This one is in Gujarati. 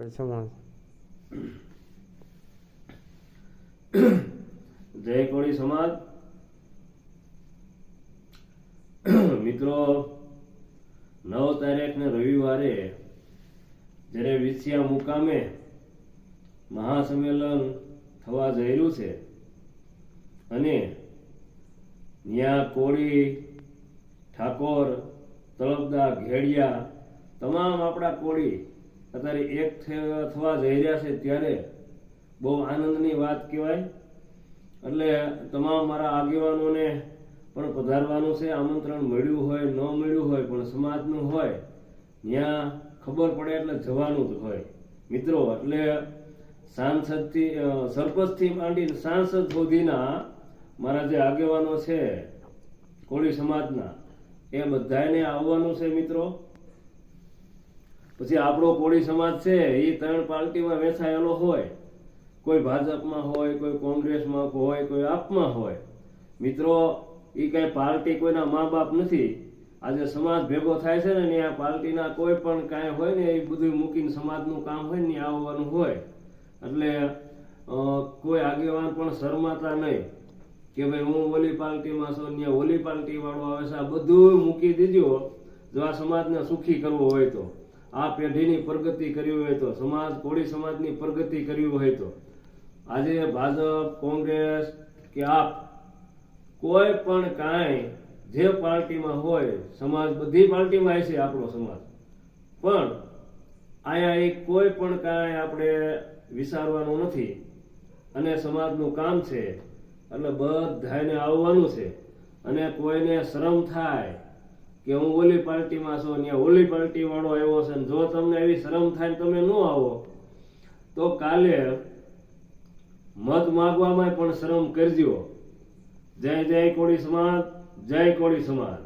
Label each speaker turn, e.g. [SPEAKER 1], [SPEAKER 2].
[SPEAKER 1] સમાજ
[SPEAKER 2] જય કોળી સમાજ મિત્રો, 9 તારીખને રવિવારે જ્યારે વિછિયા મુકામે મહાસંમેલન થવા જઈ રહ્યું છે અને ત્યાં કોળી, ઠાકોર, તળપદા, ઘેડિયા તમામ આપણા કોળી અત્યારે એક થવા જઈ રહ્યા છે ત્યારે બહુ આનંદની વાત કહેવાય. એટલે તમામ મારા આગેવાનોને પણ પધારવાનું છે. આમંત્રણ મળ્યું હોય ન મળ્યું હોય પણ સમાજનું હોય ત્યાં ખબર પડે એટલે જવાનું જ હોય મિત્રો. એટલે સાંસદથી સરપંચથી માંડીને સાંસદ સુધીના મારા જે આગેવાનો છે કોળી સમાજના એ બધાને આવવાનું છે મિત્રો. પછી આપણો કોળી સમાજ છે એ 3 પાર્ટીમાં વેચાયેલો હોય, કોઈ ભાજપમાં હોય, કોઈ કોંગ્રેસમાં હોય, કોઈ આપમાં હોય મિત્રો. એ કઈ પાર્ટી કોઈના મા બાપ નથી. આજે સમાજ ભેગો થાય છે ને આ પાર્ટીના કોઈ પણ કાંઈ હોય ને એ બધું મૂકીને સમાજનું કામ હોય ને આવવાનું હોય. એટલે કોઈ આગેવાન પણ શરમાતા નહીં કે ભાઈ હું ઓલી પાર્ટીમાં છું ને ઓલી પાર્ટી વાળો આવે છે. આ બધું મૂકી દીજો. જો આ સમાજને સુખી કરવો હોય તો, આ પેઢીની પ્રગતિ કરવી હોય તો, સમાજ કોળી સમાજની પ્રગતિ કરવી હોય તો આજે ભાજપ, કોંગ્રેસ કે આપ કોઈ પણ કાંઈ જે પાર્ટીમાં હોય, સમાજ બધી પાર્ટીમાં હશે આપણો સમાજ, પણ અહીંયા એક કોઈ પણ કાંઈ આપણે વિચારવાનું નથી અને સમાજનું કામ છે એટલે બધાને આવવાનું છે. અને કોઈને શરમ થાય કે હું ઓલી પાર્ટીમાં છું ને ઓલી પાર્ટી વાળો આવ્યો છે, જો તમને એવી શરમ થાય તમે ન આવો તો કાલે મત માગવામાં પણ શરમ કરજો. જય જય કોળી સમાજ, જય કોળી સમાજ.